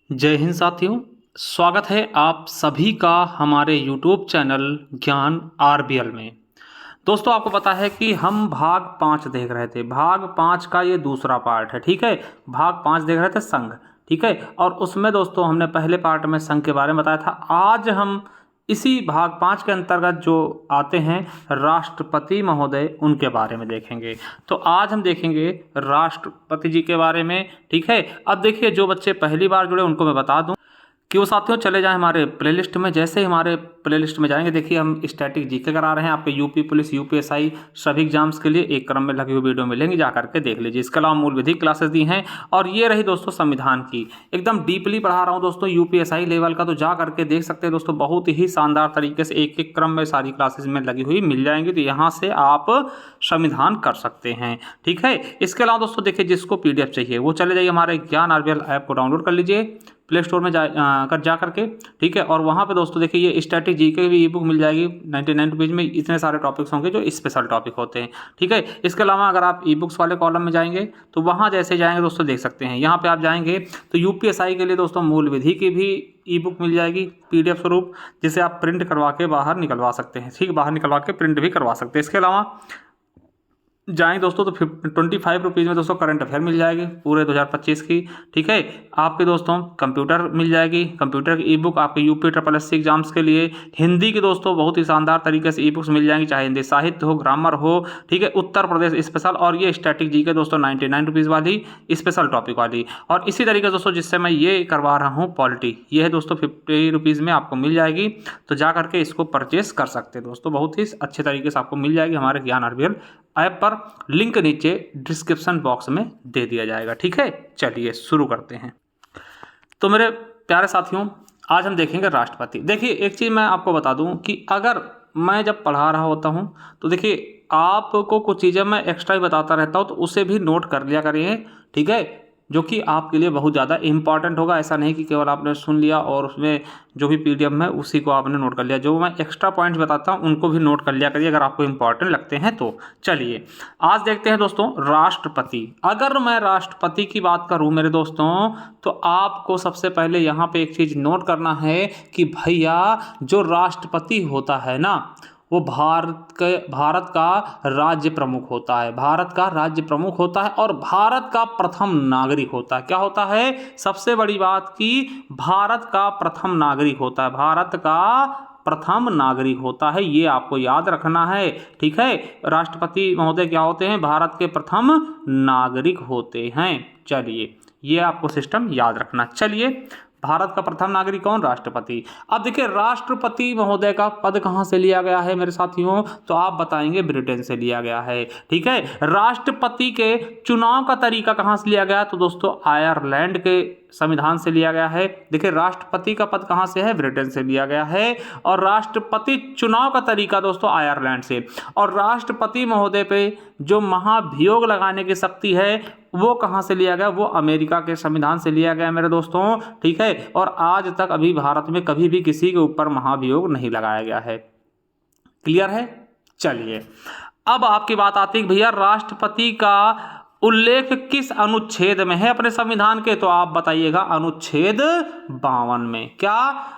जय हिंद साथियों। स्वागत है आप सभी का हमारे YouTube चैनल ज्ञान आरबीएल में। दोस्तों, आपको पता है कि हम भाग 5 देख रहे थे। भाग 5 का ये दूसरा पार्ट है, ठीक है। भाग 5 देख रहे थे संघ, ठीक है। और उसमें दोस्तों हमने पहले पार्ट में संघ के बारे में बताया था। आज हम इसी भाग 5 के अंतर्गत जो आते हैं राष्ट्रपति महोदय, उनके बारे में देखेंगे। तो आज हम देखेंगे राष्ट्रपति जी के बारे में, ठीक है। अब देखिए, जो बच्चे पहली बार जुड़े उनको मैं बता दूं कि वो साथियों चले जाएं हमारे प्लेलिस्ट में। जैसे ही हमारे प्लेलिस्ट में जाएंगे, देखिए हम स्टैटिक जीके करा रहे हैं आपके यूपी पुलिस, यूपीएसआई सभी एग्जाम्स के लिए एक क्रम में लगी हुई वीडियो मिलेंगी, जा करके देख लीजिए। इसके अलावा मूल विधि क्लासेस दी हैं, और ये रही दोस्तों संविधान की, एकदम डीपली पढ़ा रहा हूँ दोस्तों यूपीएसआई लेवल का, तो जा करके देख सकते हैं दोस्तों। बहुत ही शानदार तरीके से एक एक क्रम में सारी क्लासेस में लगी हुई मिल जाएंगी, तो यहाँ से आप संविधान कर सकते हैं, ठीक है। इसके अलावा दोस्तों देखिए, जिसको पीडीएफ चाहिए वो चले जाइए हमारे ज्ञान आरबीएल ऐप को डाउनलोड कर लीजिए प्ले स्टोर में जा करके, ठीक है। और वहाँ पे दोस्तों देखिए, ये स्टैटिक जीके की भी ई बुक मिल जाएगी 99 रुपीज़ में। इतने सारे टॉपिक्स होंगे जो स्पेशल टॉपिक होते हैं, ठीक है। इसके अलावा अगर आप ई बुक्स वाले कॉलम में जाएंगे तो वहाँ जैसे जाएंगे दोस्तों देख सकते हैं, यहाँ पे आप जाएंगे तो यूपीएसआई के लिए दोस्तों मूल विधि की भी ई बुक मिल जाएगी पीडीएफ स्वरूप, जिसे आप प्रिंट करवा के बाहर निकलवा सकते हैं, ठीक। बाहर निकलवा के प्रिंट भी करवा सकते हैं। इसके अलावा जाएँ दोस्तों तो 25 रुपीज़ में दोस्तों करंट अफेयर मिल जाएगी पूरे 2025 की, ठीक है। आपके दोस्तों कंप्यूटर मिल जाएगी, कंप्यूटर की ई बुक आपके यूपी ट्रिपल एससी एग्जाम्स के लिए। हिंदी की दोस्तों बहुत ही शानदार तरीके से ई बुक्स मिल जाएंगी, चाहे हिंदी साहित्य हो, ग्रामर हो, ठीक है। उत्तर प्रदेश स्पेशल, और ये स्टैटिक जी के दोस्तों 99 रुपीज़ वाली स्पेशल टॉपिक वाली। और इसी तरीके से दोस्तों जिससे मैं ये करवा रहा हूँ पॉलिटी, ये है दोस्तों 50 रुपीज़ में आपको मिल जाएगी, तो जा करके इसको परचेस कर सकते हैं दोस्तों। बहुत ही अच्छे तरीके से आपको मिल जाएगी हमारे ज्ञान आरबीएल ऐप पर। लिंक नीचे डिस्क्रिप्शन बॉक्स में दे दिया जाएगा, ठीक है। चलिए शुरू करते हैं। तो मेरे प्यारे साथियों, आज हम देखेंगे राष्ट्रपति। देखिए, एक चीज़ मैं आपको बता दूं कि अगर मैं जब पढ़ा रहा होता हूं तो देखिए आपको कुछ चीज़ें मैं एक्स्ट्रा ही बताता रहता हूं, तो उसे भी नोट कर लिया करिए, ठीक है, जो कि आपके लिए बहुत ज़्यादा इंपॉर्टेंट होगा। ऐसा नहीं कि केवल आपने सुन लिया और उसमें जो भी पीडीएफ में उसी को आपने नोट कर लिया। जो मैं एक्स्ट्रा पॉइंट्स बताता हूँ उनको भी नोट कर लिया करिए अगर आपको इंपॉर्टेंट लगते हैं तो। चलिए आज देखते हैं दोस्तों राष्ट्रपति। अगर मैं राष्ट्रपति की बात करूँ मेरे दोस्तों, तो आपको सबसे पहले यहाँ पे एक चीज़ नोट करना है कि भैया जो राष्ट्रपति होता है ना, वो भारत का राज्य प्रमुख होता है। भारत का राज्य प्रमुख होता है और भारत का प्रथम नागरिक होता है। क्या होता है? सबसे बड़ी बात कि भारत का प्रथम नागरिक होता है। भारत का प्रथम नागरिक होता है, ये आपको याद रखना है, ठीक है। राष्ट्रपति महोदय क्या होते हैं? भारत के प्रथम नागरिक होते हैं। चलिए, ये आपको सिस्टम याद रखना। चलिए, भारत का प्रथम नागरिक कौन? राष्ट्रपति। अब देखिए, राष्ट्रपति महोदय का पद कहाँ से लिया गया है मेरे साथियों? तो आप बताएंगे ब्रिटेन से लिया गया है, ठीक है। राष्ट्रपति के चुनाव का तरीका कहाँ से लिया गया? तो दोस्तों आयरलैंड के संविधान से लिया गया है। देखिए, राष्ट्रपति का पद कहाँ से है? ब्रिटेन से लिया गया है। और राष्ट्रपति चुनाव का तरीका दोस्तों आयरलैंड से। और राष्ट्रपति महोदय पे जो महाभियोग लगाने की शक्ति है वो कहाँ से लिया गया? वो अमेरिका के संविधान से लिया गया मेरे दोस्तों, ठीक है। और आज तक अभी भारत में कभी भी किसी के ऊपर महाभियोग नहीं लगाया गया है। क्लियर है? चलिए, अब आपकी बात आती है भैया राष्ट्रपति का उल्लेख किस अनुच्छेद में है अपने संविधान के? तो आप बताइएगा अनुच्छेद 52 में। क्या?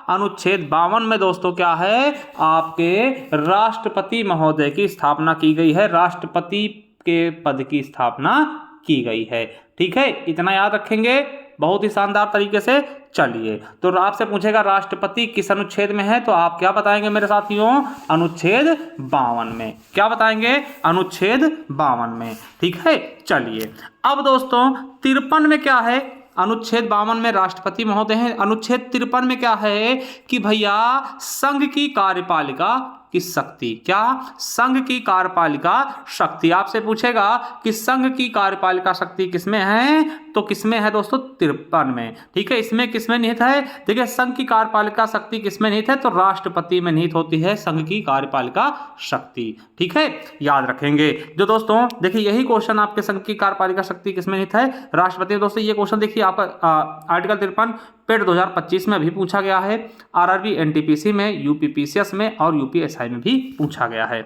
अनुच्छेद 52 में दोस्तों क्या है? आपके राष्ट्रपति महोदय की स्थापना की गई है। राष्ट्रपति के पद की स्थापना की गई है, ठीक है। इतना याद रखेंगे बहुत ही शानदार तरीके से। चलिए, तो आपसे पूछेगा राष्ट्रपति किस अनुच्छेद में है, तो आप क्या बताएंगे मेरे साथियों? अनुच्छेद 52 में। क्या बताएंगे? अनुच्छेद 52 में, ठीक है। चलिए, अब दोस्तों 53 में क्या है? अनुच्छेद 52 में राष्ट्रपति महोदय हैं। अनुच्छेद 53 में क्या है कि भैया संघ की कार्यपालिका की शक्ति। क्या? संघ की कार्यपालिका शक्ति। आपसे पूछेगा कि संघ की कार्यपालिका शक्ति किसमें है? तो किसमें है दोस्तों? 53 में, ठीक है। इसमें किसमें निहित है? देखिए, संघ की कार्यपालिका शक्ति किसमें निहित है? तो राष्ट्रपति में निहित होती है संघ की कार्यपालिका शक्ति, ठीक है। याद रखेंगे जो दोस्तों। देखिए, यही क्वेश्चन आपके संघ की कार्यपालिका शक्ति किसमें निहित है? राष्ट्रपति। दोस्तों ये क्वेश्चन देखिए आपका आर्टिकल 53 पेड 2025 में भी पूछा गया है। आरआरबी एनटीपीसी में, यूपीपीसीएस में और यूपीएसआई में भी पूछा गया है।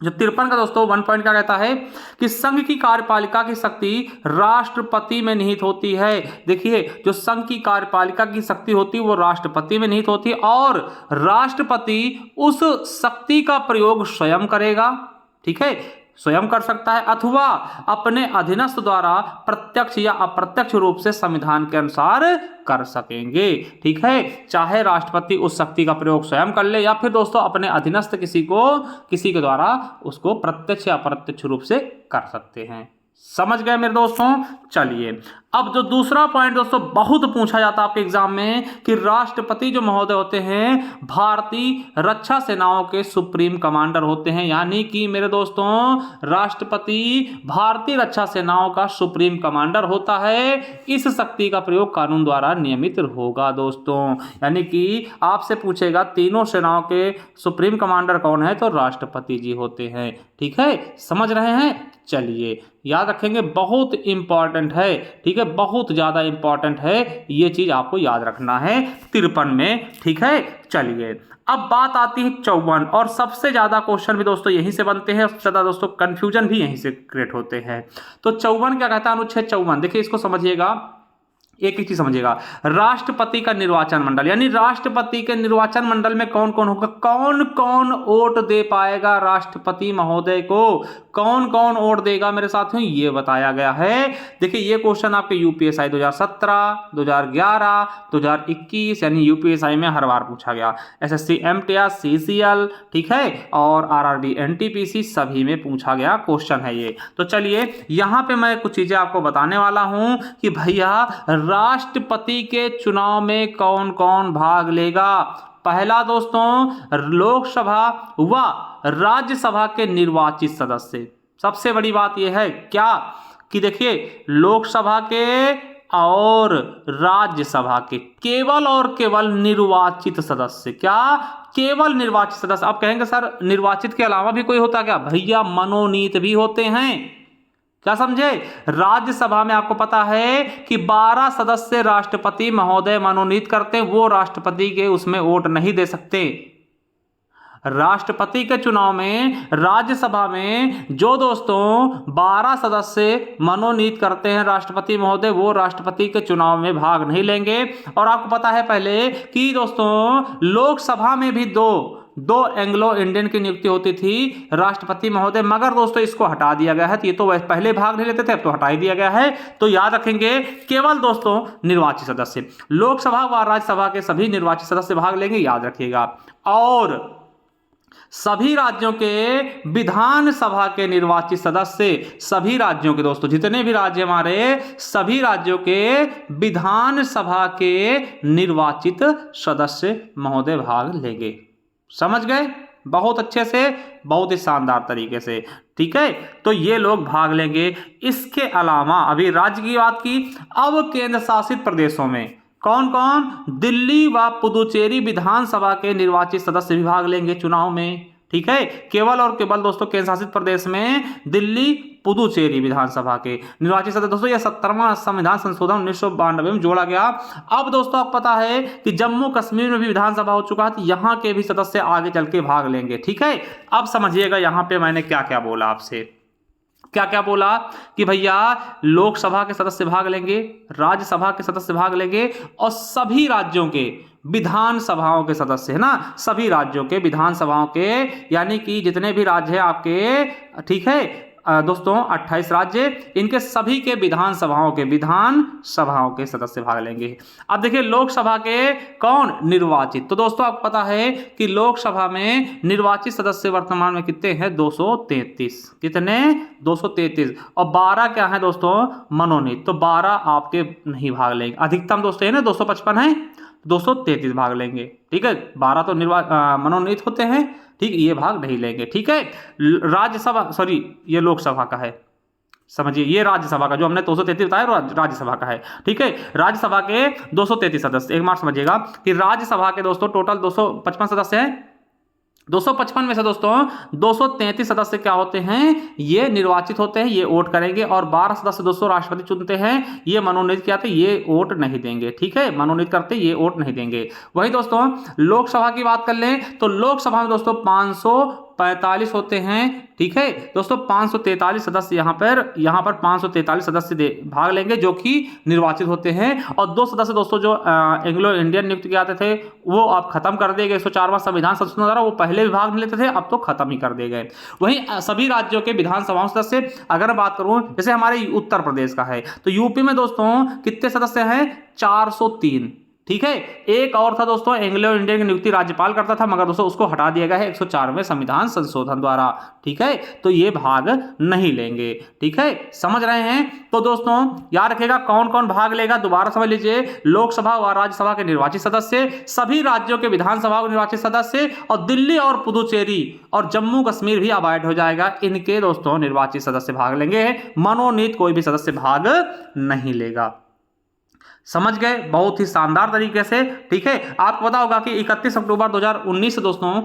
जो 53 का दोस्तों 1 पॉइंट क्या कहता है कि संघ की कार्यपालिका की शक्ति राष्ट्रपति में निहित होती है। देखिए, जो संघ की कार्यपालिका की शक्ति होती है वो राष्ट्रपति में निहित होती है और राष्ट्रपति उस शक्ति का प्रयोग स्वयं करेगा, ठीक है, स्वयं कर सकता है अथवा अपने अधीनस्थ द्वारा प्रत्यक्ष या अप्रत्यक्ष रूप से संविधान के अनुसार कर सकेंगे, ठीक है। चाहे राष्ट्रपति उस शक्ति का प्रयोग स्वयं कर ले या फिर दोस्तों अपने अधीनस्थ किसी के द्वारा उसको प्रत्यक्ष या अप्रत्यक्ष रूप से कर सकते हैं। समझ गए मेरे दोस्तों। चलिए, अब जो दूसरा पॉइंट दोस्तों बहुत पूछा जाता है आपके एग्जाम में कि राष्ट्रपति जो महोदय होते हैं भारतीय रक्षा सेनाओं के सुप्रीम कमांडर होते हैं, यानी कि मेरे दोस्तों राष्ट्रपति भारतीय रक्षा सेनाओं का सुप्रीम कमांडर होता है। इस शक्ति का प्रयोग कानून द्वारा नियमित होगा दोस्तों, यानी कि आपसे पूछेगा तीनों सेनाओं के सुप्रीम कमांडर कौन है, तो राष्ट्रपति जी होते हैं, ठीक है। समझ रहे हैं। चलिए, याद रखेंगे, बहुत इंपॉर्टेंट है, ठीक है, बहुत ज्यादा इंपॉर्टेंट है, ये चीज आपको याद रखना है 53 में, ठीक है। चलिए, अब बात आती है 54 और सबसे ज्यादा क्वेश्चन भी दोस्तों यहीं से बनते हैं, सबसे ज्यादा दोस्तों कंफ्यूजन भी यहीं से क्रिएट होते हैं। तो 54 क्या कहता है, अनुच्छेद 54, देखिए इसको समझिएगा, एक ही चीज समझिएगा, राष्ट्रपति का निर्वाचन मंडल, यानी राष्ट्रपति के निर्वाचन मंडल में कौन कौन होगा, कौन कौन वोट दे पाएगा राष्ट्रपति महोदय को, कौन कौन वोट देगा मेरे साथियों, ये बताया गया है। देखिए, ये क्वेश्चन आपके यूपीएसआई 2017, 2011, 2021 यानी यूपीएसआई में हर बार पूछा गया, एसएससी एमटीएस, सीसीएल, ठीक है, और आरआरबी एनटीपीसी सभी में पूछा गया क्वेश्चन है ये। तो चलिए, यहां पे मैं कुछ चीजें आपको बताने वाला हूं कि भैया राष्ट्रपति के चुनाव में कौन कौन भाग लेगा। पहला दोस्तों लोकसभा व राज्यसभा के निर्वाचित सदस्य। सबसे बड़ी बात यह है क्या कि देखिए, लोकसभा के और राज्यसभा के केवल और केवल निर्वाचित सदस्य, क्या केवल निर्वाचित सदस्य। आप कहेंगे सर निर्वाचित के अलावा भी कोई होता क्या, भैया मनोनीत भी होते हैं, क्या समझे। राज्यसभा में आपको पता है कि 12 सदस्य राष्ट्रपति महोदय मनोनीत करते हैं, वो राष्ट्रपति के उसमें वोट नहीं दे सकते। राष्ट्रपति के चुनाव में राज्यसभा में जो दोस्तों 12 सदस्य मनोनीत करते हैं राष्ट्रपति महोदय, वो राष्ट्रपति के चुनाव में भाग नहीं लेंगे। और आपको पता है पहले कि दोस्तों लोकसभा में भी दो एंग्लो इंडियन की नियुक्ति होती थी राष्ट्रपति महोदय, मगर दोस्तों इसको हटा दिया गया है। तो ये तो पहले भाग नहीं लेते थे, अब तो हटा ही दिया गया है। तो याद रखेंगे, केवल दोस्तों निर्वाचित सदस्य, लोकसभा व राज्यसभा के सभी निर्वाचित सदस्य भाग लेंगे, याद रखिएगा। और सभी राज्यों के विधानसभा के निर्वाचित सदस्य, सभी राज्यों के दोस्तों जितने भी राज्य हमारे, सभी राज्यों के विधानसभा के निर्वाचित सदस्य महोदय भाग लेंगे। समझ गए, बहुत अच्छे से, बहुत ही शानदार तरीके से, ठीक है। तो ये लोग भाग लेंगे। इसके अलावा अभी राज्य की बात की, अब केंद्र शासित प्रदेशों में कौन कौन, दिल्ली व पुदुचेरी विधानसभा के निर्वाचित सदस्य भी भाग लेंगे चुनाव में, ठीक है। केवल और केवल दोस्तों केंद्र शासित प्रदेश में दिल्ली पुदुचेरी विधानसभा के निर्वाचित सदस्य। दोस्तों यह 70वां संविधान संशोधन 1992 में जोड़ा गया। अब दोस्तों आपको पता है कि जम्मू कश्मीर में भी विधानसभा हो चुका है, तो यहाँ के भी सदस्य आगे चल के भाग लेंगे, ठीक है। अब समझिएगा यहाँ पे मैंने क्या क्या बोला आपसे, क्या क्या बोला कि भैया लोकसभा के सदस्य भाग लेंगे, राज्यसभा के सदस्य भाग लेंगे, और सभी राज्यों के विधानसभाओं के सदस्य, है ना, सभी राज्यों के विधानसभाओं के, यानी कि जितने भी राज्य हैं आपके, ठीक है दोस्तों 28 राज्य, इनके सभी के विधानसभाओं के सदस्य भाग लेंगे। अब देखिए लोकसभा के कौन, निर्वाचित। तो दोस्तों आपको पता है कि लोकसभा में निर्वाचित सदस्य वर्तमान में कितने हैं, 233। कितने, 233। और 12 क्या है दोस्तों, मनोनीत। तो 12 आपके नहीं भाग लेंगे। अधिकतम दोस्तों है ना 255 है, 233 भाग लेंगे, ठीक है। 12 तो मनोनीत होते हैं, ठीक, ये भाग नहीं लेंगे, ठीक है। राज्यसभा, सॉरी ये लोकसभा का है, समझिए, ये राज्यसभा का जो हमने 233 बताया राज्यसभा का है, ठीक है। राज्यसभा के 233 सदस्य, एक बार समझिएगा कि राज्यसभा के दोस्तों टोटल 255 सदस्य हैं। 255 में से दोस्तों 233 सदस्य क्या होते हैं, ये निर्वाचित होते हैं, ये वोट करेंगे, और 12 सदस्य दोस्तों राष्ट्रपति चुनते हैं, ये मनोनीत किया, ये वोट नहीं देंगे, ठीक है, मनोनीत करते ये वोट नहीं देंगे। वही दोस्तों लोकसभा की बात कर लें तो लोकसभा में दोस्तों 545 होते हैं। ठीक है दोस्तों, 543 सदस्य यहाँ पर 543 सदस्य भाग लेंगे जो कि निर्वाचित होते हैं। और 2 सदस्य दोस्तों जो एंग्लो इंडियन नियुक्त किए जाते थे वो अब खत्म कर दिए गए। 104वां संविधान संशोधन द्वारा वो पहले भी भाग नहीं लेते थे, अब तो खत्म ही कर दिए गए। वहीं सभी राज्यों के विधानसभाओं सदस्य अगर मैं बात करूं, जैसे हमारे उत्तर प्रदेश का है तो यूपी में दोस्तों कितने सदस्य हैं? 403। ठीक है, एक और था दोस्तों, एंग्लो इंडियन की नियुक्ति राज्यपाल करता था, मगर दोस्तों उसको हटा दिया गया है 104वें संविधान संशोधन द्वारा। ठीक है, तो ये भाग नहीं लेंगे। ठीक है, समझ रहे हैं? तो दोस्तों याद रखिएगा कौन कौन भाग लेगा, दोबारा समझ लीजिए। लोकसभा व राज्यसभा के निर्वाचित सदस्य, सभी राज्यों के विधानसभा के निर्वाचित सदस्य, और दिल्ली और पुदुचेरी और जम्मू कश्मीर भी अब ऐड हो जाएगा, इनके दोस्तों निर्वाचित सदस्य भाग लेंगे। मनोनीत कोई भी सदस्य भाग नहीं लेगा। समझ गए? बहुत ही शानदार तरीके से। ठीक है, आपको पता होगा कि 31 अक्टूबर 2019 से दोस्तों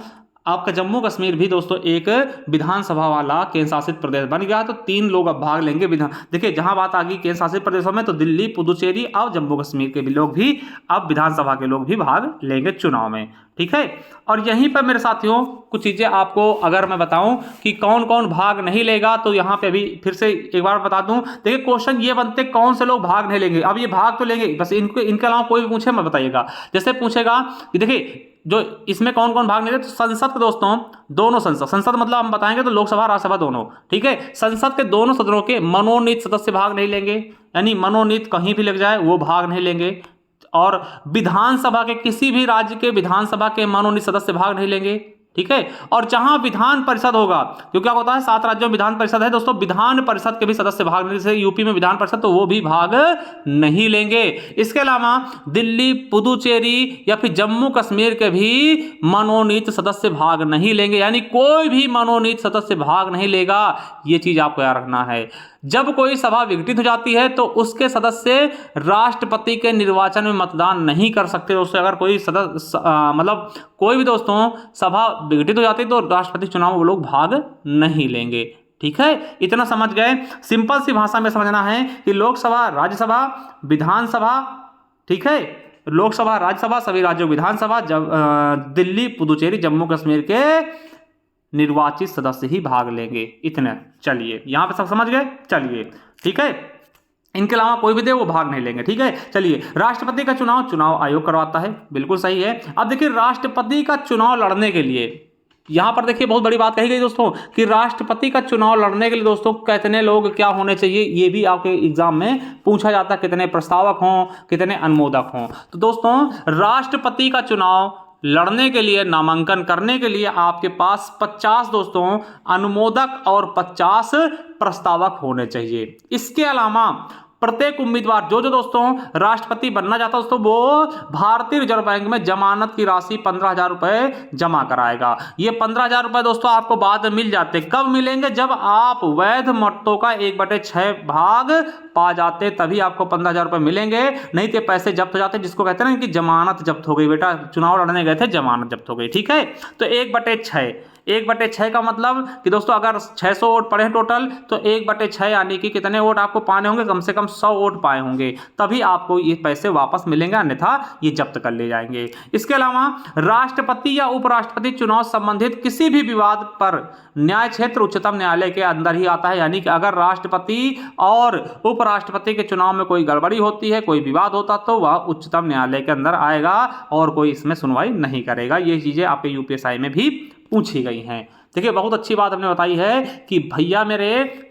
आपका जम्मू कश्मीर भी दोस्तों एक विधानसभा वाला केंद्र शासित प्रदेश बन गया। तो 3 लोग अब भाग लेंगे विधान। देखिए जहां बात आ गई केंद्र शासित प्रदेशों में, तो दिल्ली, पुदुचेरी और जम्मू कश्मीर के भी लोग भी अब विधानसभा के लोग भी भाग लेंगे चुनाव में। ठीक है, और यहीं पर मेरे साथियों कुछ चीजें आपको अगर मैं बताऊं कि कौन कौन भाग नहीं लेगा, तो यहाँ पे अभी फिर से एक बार बता दूं। देखिए क्वेश्चन ये बनते कौन से लोग भाग नहीं लेंगे। अब ये भाग तो लेंगे, बस इनके अलावा कोई भी पूछे मैं बताइएगा। जैसे पूछेगा कि देखिए जो इसमें कौन कौन भाग नहीं लेते, तो संसद के दोस्तों दोनों संसद मतलब हम बताएंगे तो लोकसभा राज्यसभा दोनों। ठीक है, संसद के दोनों सदनों के मनोनीत सदस्य भाग नहीं लेंगे, यानी मनोनीत कहीं भी लग जाए वो भाग नहीं लेंगे। और विधानसभा के किसी भी राज्य के विधानसभा के मनोनीत सदस्य भाग नहीं लेंगे। ठीक है, और जहां विधान परिषद होगा, क्योंकि क्या होता है 7 राज्यों में विधान परिषद है दोस्तों, विधान परिषद के भी सदस्य भाग नहीं, जैसे यूपी में विधान परिषद, तो वो भी भाग नहीं लेंगे। इसके अलावा दिल्ली, पुदुचेरी या फिर जम्मू कश्मीर के भी मनोनीत सदस्य भाग नहीं लेंगे, यानी कोई भी मनोनीत सदस्य भाग नहीं लेगा। ये चीज आपको याद रखना है। जब कोई सभा विघटित हो जाती है तो उसके सदस्य राष्ट्रपति के निर्वाचन में मतदान नहीं कर सकते दोस्तों। अगर कोई सदस्य मतलब कोई भी दोस्तों सभा विघटित हो जाती है तो राष्ट्रपति चुनाव में वो लोग भाग नहीं लेंगे। ठीक है, इतना समझ गए। सिंपल सी भाषा में समझना है कि लोकसभा, राज्यसभा, विधानसभा, ठीक है, लोकसभा, राज्यसभा, सभी राज्यों विधानसभा, दिल्ली, पुदुचेरी, जम्मू कश्मीर के निर्वाचित सदस्य ही भाग लेंगे। इतने चलिए यहां पे सब समझ गए। चलिए ठीक है, इनके अलावा कोई भी दे वो भाग नहीं लेंगे। ठीक है, चलिए राष्ट्रपति का चुनाव आयोग करवाता है, बिल्कुल सही है। अब देखिए राष्ट्रपति का चुनाव लड़ने के लिए यहां पर देखिए बहुत बड़ी बात कही गई दोस्तों कि राष्ट्रपति का चुनाव लड़ने के लिए दोस्तों कितने लोग क्या होने चाहिए, ये भी आपके एग्जाम में पूछा जाता है, कितने प्रस्तावक हों, कितने अनुमोदक हों। तो दोस्तों राष्ट्रपति का चुनाव लड़ने के लिए, नामांकन करने के लिए आपके पास 50 दोस्तों अनुमोदक और 50 प्रस्तावक होने चाहिए। इसके अलावा प्रत्येक उम्मीदवार जो दोस्तों राष्ट्रपति बनना चाहता है दोस्तों वो भारतीय रिजर्व बैंक में जमानत की राशि 15,000 रुपए जमा कराएगा। ये 15,000 रुपए दोस्तों आपको बाद में मिल जाते। कब मिलेंगे? जब आप वैध मतों का 1/6 भाग पा जाते तभी आपको 15,000 रुपए मिलेंगे, नहीं तो पैसे जब्त हो जाते, जिसको कहते हैं ना कि जमानत जब्त हो गई, बेटा चुनाव लड़ने गए थे जमानत जब्त हो गई। ठीक है, तो 1/6 का मतलब कि दोस्तों अगर 600 वोट पड़े टोटल तो 1/6 यानी कि कितने वोट आपको पाने होंगे? कम से कम 100 वोट पाए होंगे, तभी आपको ये पैसे वापस मिलेंगे, अन्यथा ये जब्त कर ले जाएंगे। इसके अलावा राष्ट्रपति या उपराष्ट्रपति चुनाव संबंधित किसी भी विवाद पर न्याय क्षेत्र उच्चतम न्यायालय के अंदर ही आता है, यानी कि अगर राष्ट्रपति और उपराष्ट्रपति के चुनाव में कोई गड़बड़ी होती है, कोई विवाद होता, तो वह उच्चतम न्यायालय के अंदर आएगा और कोई इसमें सुनवाई नहीं करेगा। ये चीजें आपके यूपीएससी में भी पूछी गई हैं। देखिए बहुत अच्छी बात हमने बताई है कि भैया मेरे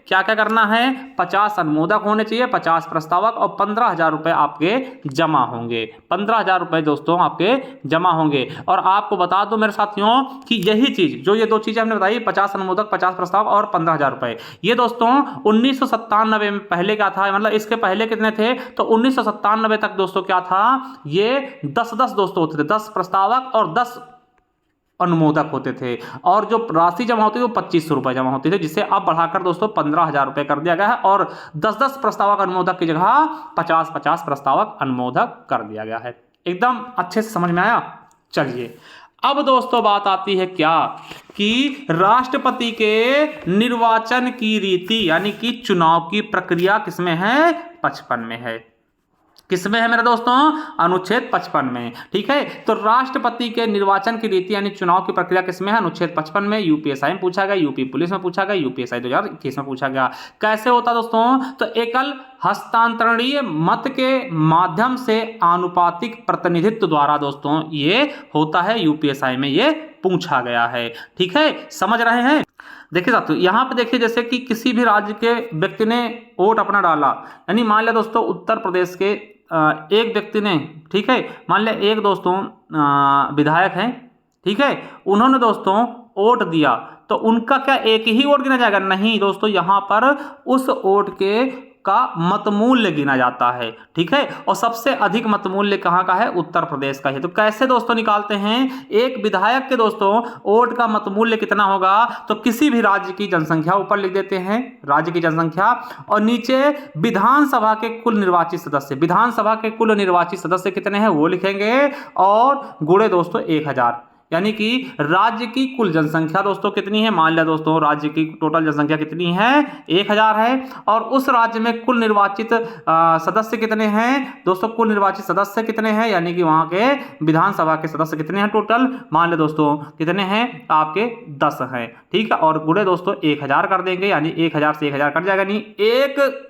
क्या क्या करना है, 50 अनुमोदक होने चाहिए, 50 प्रस्तावक और 15,000 रुपए आपके जमा होंगे। 15,000 रुपए दोस्तों आपके जमा होंगे। और आपको बता दो मेरे साथियों कि यही चीज जो ये 2 चीजें हमने बताई, 50 अनुमोदक, 50 प्रस्तावक और 15,000 रुपए, ये दोस्तों 1997 में पहले क्या था, मतलब इसके पहले कितने थे, तो 1997 तक दोस्तों क्या था, ये 10-10 दोस्तों होते थे, 10 प्रस्तावक और 10 अनुमोदक होते थे, और जो राशि जमा होती थी वो 2500 रुपए जमा होती थी, जिसे अब बढ़ाकर दोस्तों 15,000 रुपए कर दिया गया है, और 10-10 प्रस्तावक अनुमोदक की जगह 50-50 प्रस्तावक अनुमोदक कर दिया गया है। एकदम अच्छे से समझ में आया। चलिए अब दोस्तों बात आती है क्या कि राष्ट्रपति के निर्वाचन की रीति यानी कि चुनाव की प्रक्रिया किसमें है, 55 में है। किसमें है मेरे दोस्तों? अनुच्छेद 55 में। ठीक है, तो राष्ट्रपति के निर्वाचन की रीति यानी चुनाव की प्रक्रिया किसमें है? अनुच्छेद 55 में। यूपीएसआई में पूछा गया, यूपी पुलिस में पूछा गया, यूपीएसआई 2021 में पूछा गया। कैसे होता दोस्तों? तो एकल हस्तांतरणीय मत के माध्यम से आनुपातिक प्रतिनिधित्व द्वारा दोस्तों ये होता है, यूपीएसआई में ये पूछा गया है। ठीक है, समझ रहे हैं? देखिए साथियों, यहाँ पे देखिए जैसे कि किसी भी राज्य के व्यक्ति ने वोट अपना डाला, यानी मान लिया दोस्तों उत्तर प्रदेश के एक व्यक्ति ने, ठीक है, मान लिया एक दोस्तों विधायक हैं, ठीक है, उन्होंने दोस्तों वोट दिया, तो उनका क्या एक ही वोट गिना जाएगा? नहीं दोस्तों, यहाँ पर उस वोट के का मतमूल्य गिना जाता है। ठीक है, और सबसे अधिक मतमूल्य कहाँ का है? उत्तर प्रदेश का है। तो कैसे दोस्तों निकालते हैं? एक विधायक के दोस्तों वोट का मतमूल्य कितना होगा? तो किसी भी राज्य की जनसंख्या ऊपर लिख देते हैं, राज्य की जनसंख्या, और नीचे विधानसभा के कुल निर्वाचित सदस्य, विधानसभा के कुल निर्वाचित सदस्य कितने हैं वो लिखेंगे, और गुणे दोस्तों 1000, यानी कि राज्य की कुल जनसंख्या दोस्तों कितनी है? मान लिया दोस्तों राज्य की टोटल जनसंख्या कितनी है? 1000 है, और उस राज्य में कुल निर्वाचित सदस्य कितने हैं दोस्तों? कुल निर्वाचित सदस्य कितने हैं, यानी कि वहां के विधानसभा के सदस्य कितने हैं टोटल? मान लिया दोस्तों कितने हैं? आपके 10 हैं। ठीक है, और गुणे दोस्तों 1000 कर देंगे, यानी 1000 से 1000 कट जाएगा, यानी एक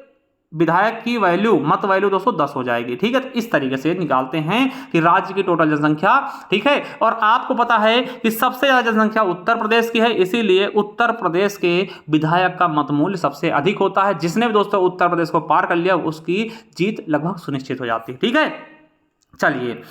विधायक की वैल्यू, मत वैल्यू दोस्तों 10 हो जाएगी। ठीक है, तो इस तरीके से निकालते हैं कि राज्य की टोटल जनसंख्या। ठीक है, और आपको पता है कि सबसे ज्यादा जनसंख्या उत्तर प्रदेश की है, इसीलिए उत्तर प्रदेश के विधायक का मतमूल्य सबसे अधिक होता है। जिसने भी दोस्तों उत्तर प्रदेश को पार कर लिया उसकी जीत लगभग सुनिश्चित हो जाती है। ठीक है, चलिए,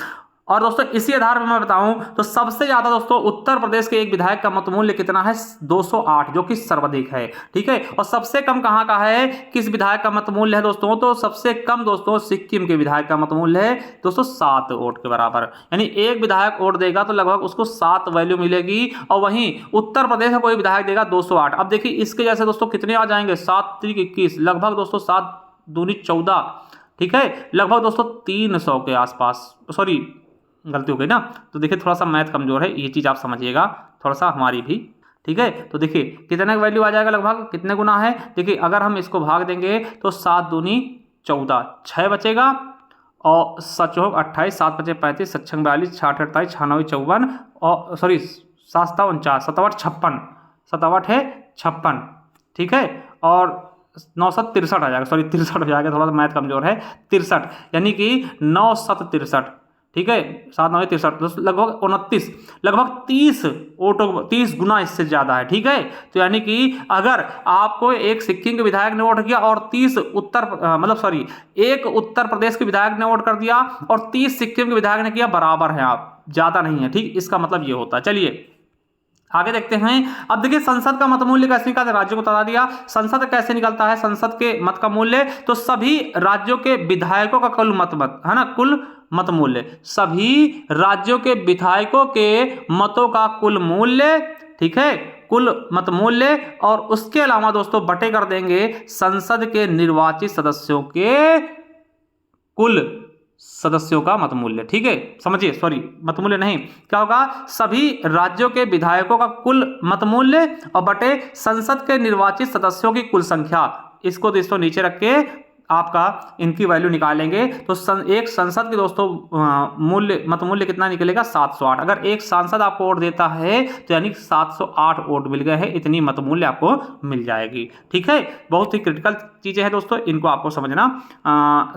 और दोस्तों इसी आधार पर मैं बताऊं तो सबसे ज्यादा दोस्तों उत्तर प्रदेश के एक विधायक का मतमूल्य कितना है? 208, जो कि सर्वाधिक है। ठीक है, और सबसे कम कहां का है? किस विधायक का मतमूल्य है दोस्तों? तो सबसे कम दोस्तों सिक्किम के विधायक का मतमूल्य है दोस्तों 7 वोट के बराबर, यानी एक विधायक वोट देगा तो लगभग उसको 7 वैल्यू मिलेगी। और वहीं उत्तर प्रदेश का कोई विधायक देगा 208। अब देखिए इसके जैसे दोस्तों कितने आ जाएंगे? 7 3 21, लगभग दोस्तों 7 दूनी 14। ठीक है, लगभग दोस्तों 300 के आसपास, सॉरी गलती हो गई ना, तो देखिए थोड़ा सा मैथ कमजोर है, ये चीज़ आप समझिएगा थोड़ा सा हमारी भी। ठीक है, तो देखिए कितने वैल्यू आ जाएगा, लगभग कितने गुना है? देखिए अगर हम इसको भाग देंगे तो 7 दूनी 14, 6 बचेगा, और 7 चौक 28, 7 5 35, 7 6 42, 6 48, 6 9 54, और सॉरी 7 7 49, 7 8 56, 7 8 है 56। ठीक है, और 9 7 63 आ जाएगा, सॉरी 63 हो जाएगा, थोड़ा सा मैथ कमजोर है, 63, यानी कि 9 7 63। ठीक है, 7 9 63, लगभग 29, लगभग 30 वोटों, 30 गुना इससे ज्यादा है। ठीक है, तो यानी कि अगर आपको एक सिक्किम के विधायक ने वोट किया और 30 एक उत्तर प्रदेश के विधायक ने वोट कर दिया और 30 सिक्किम के विधायक ने किया, बराबर है, आप ज्यादा नहीं है। ठीक, इसका मतलब ये होता है। चलिए आगे देखते हैं। अब देखिए संसद का मतमूल्य कैसे निकालते हैं? राज्यों को बता दिया। संसद कैसे निकलता है संसद के मत का मूल्य? तो सभी राज्यों के विधायकों का कुल मत है ना, कुल मत मूल्य, सभी राज्यों के विधायकों के मतों का कुल मूल्य। ठीक है, कुल मत मूल्य, और उसके अलावा दोस्तों बटे कर देंगे संसद के निर्वाचित सदस्यों के कुल सदस्यों का मतमूल्य। ठीक है, समझिए, सॉरी मतमूल्य नहीं, क्या होगा? सभी राज्यों के विधायकों का कुल मतमूल्य और बटे संसद के निर्वाचित सदस्यों की कुल संख्या। इसको दोस्तों नीचे रख के आपका इनकी वैल्यू निकालेंगे तो एक संसद के दोस्तों मतमूल्य कितना निकलेगा? 708। अगर एक सांसद आपको वोट देता है तो यानी 708 वोट मिल गए हैं, इतनी मतमूल्य आपको मिल जाएगी। ठीक है, बहुत ही क्रिटिकल चीजें हैं दोस्तों, इनको आपको समझना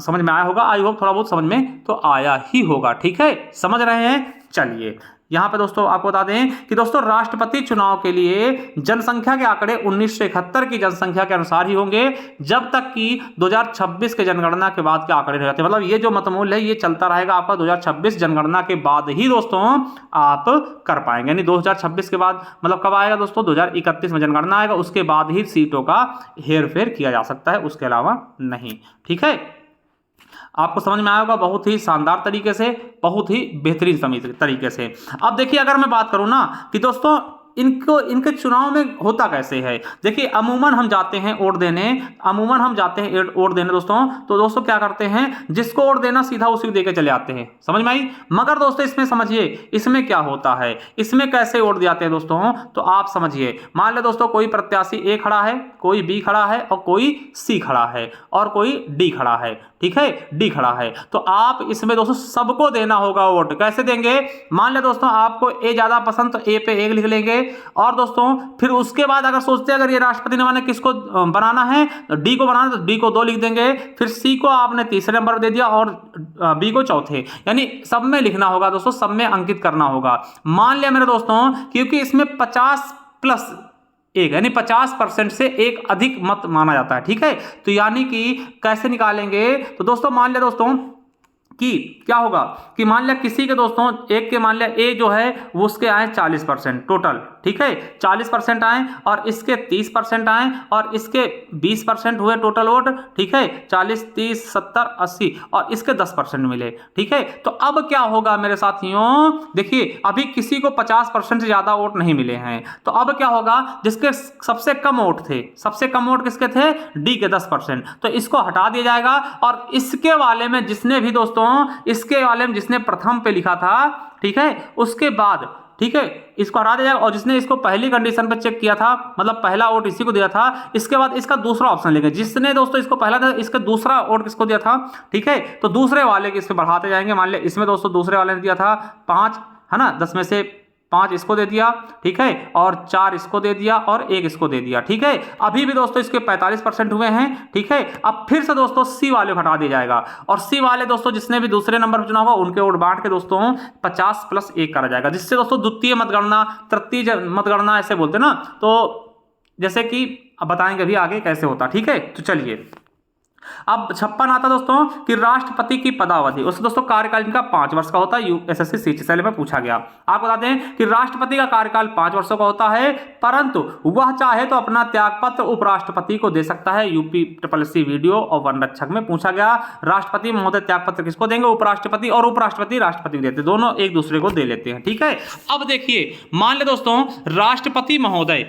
समझ में आया होगा। आई होप थोड़ा बहुत समझ में तो आया ही होगा। ठीक है, समझ रहे हैं? चलिए यहां पे दोस्तों आपको बता दें कि दोस्तों राष्ट्रपति चुनाव के लिए जनसंख्या के आंकड़े 1971 की जनसंख्या के अनुसार ही होंगे, जब तक कि 2026 के जनगणना के बाद के आंकड़े नहीं रहते। मतलब ये जो मतमूल्य है ये चलता रहेगा आपका 2026 जनगणना के बाद ही दोस्तों आप कर पाएंगे, यानी 2026 के बाद मतलब कब आएगा दोस्तों? 2031 में जनगणना आएगा, उसके बाद ही सीटों का हेरफेर किया जा सकता है, उसके अलावा नहीं। ठीक है, आपको समझ में आया होगा बहुत ही शानदार तरीके से, बहुत ही बेहतरीन तरीके से। अब देखिए अगर मैं बात करूं ना कि दोस्तों इनके चुनाव में होता कैसे है। देखिए अमूमन हम जाते हैं वोट देने, दोस्तों, तो दोस्तों क्या करते हैं, जिसको वोट देना सीधा उसी को देके चले आते हैं, समझ में आई। मगर दोस्तों इसमें समझिए इसमें क्या होता है, इसमें कैसे वोट दिए जाते हैं दोस्तों, तो आप समझिए। मान ले दोस्तों कोई प्रत्याशी ए खड़ा है, कोई बी खड़ा है और कोई सी खड़ा है और कोई डी खड़ा है, ठीक है, डी खड़ा है। तो आप इसमें दोस्तों सबको देना होगा वोट। कैसे देंगे, मान ले दोस्तों आपको ए ज्यादा पसंद, तो ए पे 1 लिख लेंगे। और दोस्तों फिर उसके बाद अगर सोचते हैं अगर ये राष्ट्रपति ने किसको बनाना है, डी को बनाना, तो डी को 2 लिख देंगे। फिर सी को आपने तीसरे नंबर दे दिया और बी को चौथे, यानी सब में लिखना होगा दोस्तों, सब में अंकित करना होगा। मान लिया मेरे दोस्तों, क्योंकि इसमें 50+1 यानी 50% से एक अधिक मत माना जाता है, ठीक है। तो यानी कि कैसे निकालेंगे, तो दोस्तों मान लिया दोस्तों कि क्या होगा कि मान लिया किसी के दोस्तों एक के मान लिया ए जो है वो उसके आए 40% टोटल, ठीक है, 40% आए और इसके 30% आए और इसके 20% हुए टोटल वोट, ठीक है, 40, 30, 70, 80 और इसके 10% मिले, ठीक है। तो अब क्या होगा मेरे साथियों, देखिए अभी किसी को 50% से ज्यादा वोट नहीं मिले हैं, तो अब क्या होगा, जिसके सबसे कम वोट थे, सबसे कम वोट किसके थे, डी के 10%, तो इसको हटा दिया जाएगा। और इसके वाले में जिसने भी दोस्तों, इसके वाले में जिसने प्रथम पे लिखा था, ठीक है, उसके बाद, ठीक है, इसको हटा दिया जाएगा। और जिसने इसको पहली कंडीशन पे चेक किया था, मतलब पहला वोट इसी को दिया था, इसके बाद इसका दूसरा ऑप्शन लेंगे। जिसने दोस्तों इसको पहला दिया, इसका दूसरा वोट किसको दिया था, ठीक है, तो दूसरे वाले के इस पे बढ़ाते जाएंगे। मान लिया इसमें दोस्तों दूसरे वाले ने दिया था 5, है ना, 10 में से 5 इसको दे दिया, ठीक है, और 4 इसको दे दिया और 1 इसको दे दिया, ठीक है। अभी भी दोस्तों इसके 45% हुए हैं, ठीक है। अब फिर से दोस्तों सी वाले को हटा दिया जाएगा और सी वाले दोस्तों जिसने भी दूसरे नंबर पर चुना होगा उनके वोट बांट के दोस्तों 50+1 करा जाएगा, जिससे दोस्तों द्वितीय मतगणना, तृतीय मतगणना ऐसे बोलते हैं ना, तो जैसे कि अब बताएंगे अभी आगे कैसे होता, ठीक है। तो चलिए अब 56 आता दोस्तों कि राष्ट्रपति की पदावधि, उससे दोस्तों कार्यकाल इनका 5 वर्ष का होता है। यूएसएससी सीजीएल में पूछा गया। आप बता दें कि राष्ट्रपति का कार्यकाल 5 वर्षों का होता है, परंतु वह चाहे तो अपना त्यागपत्र उपराष्ट्रपति को दे सकता है। यूपीएससी वीडियो और वन रक्षक में पूछा गया, राष्ट्रपति महोदय त्यागपत्र किसको देंगे, उपराष्ट्रपति, और उपराष्ट्रपति राष्ट्रपति देते, दोनों एक दूसरे को दे लेते हैं, ठीक है। अब देखिए मान ले दोस्तों राष्ट्रपति महोदय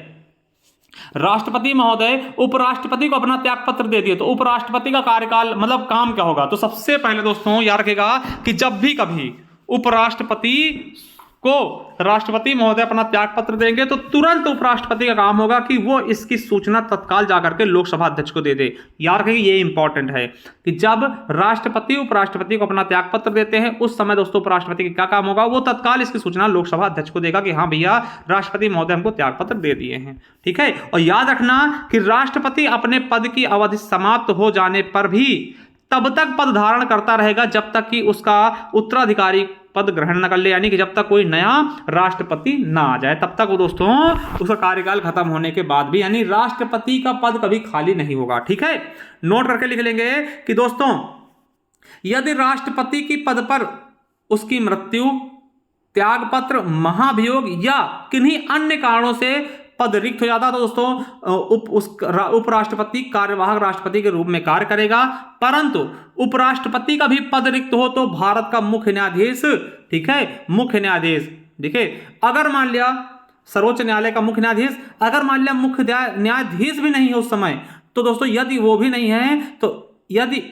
उपराष्ट्रपति को अपना त्यागपत्र दे दिए, तो उपराष्ट्रपति का कार्यकाल मतलब काम क्या होगा, तो सबसे पहले दोस्तों याद रखेगा कि जब भी कभी उपराष्ट्रपति को राष्ट्रपति महोदय अपना त्यागपत्र देंगे तो तुरंत उपराष्ट्रपति का काम होगा कि वो इसकी सूचना तत्काल जाकर के लोकसभा अध्यक्ष को दे दे। याद रखिए ये इंपॉर्टेंट है कि जब राष्ट्रपति उपराष्ट्रपति को अपना त्यागपत्र देते हैं उस समय दोस्तों उपराष्ट्रपति का क्या काम होगा, वो तत्काल इसकी सूचना लोकसभा अध्यक्ष को देगा कि हाँ भैया राष्ट्रपति महोदय हमको त्यागपत्र दे दिए हैं, ठीक है। और याद रखना कि राष्ट्रपति अपने पद की अवधि समाप्त हो जाने पर भी तब तक पद धारण करता रहेगा जब तक कि उसका उत्तराधिकारी पद ग्रहण न कर ले, यानी कि जब तक कोई नया राष्ट्रपति ना आ जाए तब तक वो दोस्तों उसका कार्यकाल खत्म होने के बाद भी, यानी राष्ट्रपति का पद कभी खाली नहीं होगा, ठीक है। नोट करके लिख लेंगे कि दोस्तों यदि राष्ट्रपति की पद पर उसकी मृत्यु, त्यागपत्र, महाभियोग या किन्हीं अन्य कारणों से पद रिक्त हो जाता तो दोस्तों उपराष्ट्रपति कार्यवाहक राष्ट्रपति के रूप में कार्य करेगा। परंतु उपराष्ट्रपति का भी पद रिक्त हो तो भारत का मुख्य न्यायाधीश, ठीक है, मुख्य न्यायाधीश, देखिए अगर मान लिया सर्वोच्च न्यायालय का मुख्य न्यायाधीश, अगर मान लिया मुख्य न्यायाधीश भी नहीं है उस समय, तो दोस्तों यदि वो भी नहीं है, तो यदि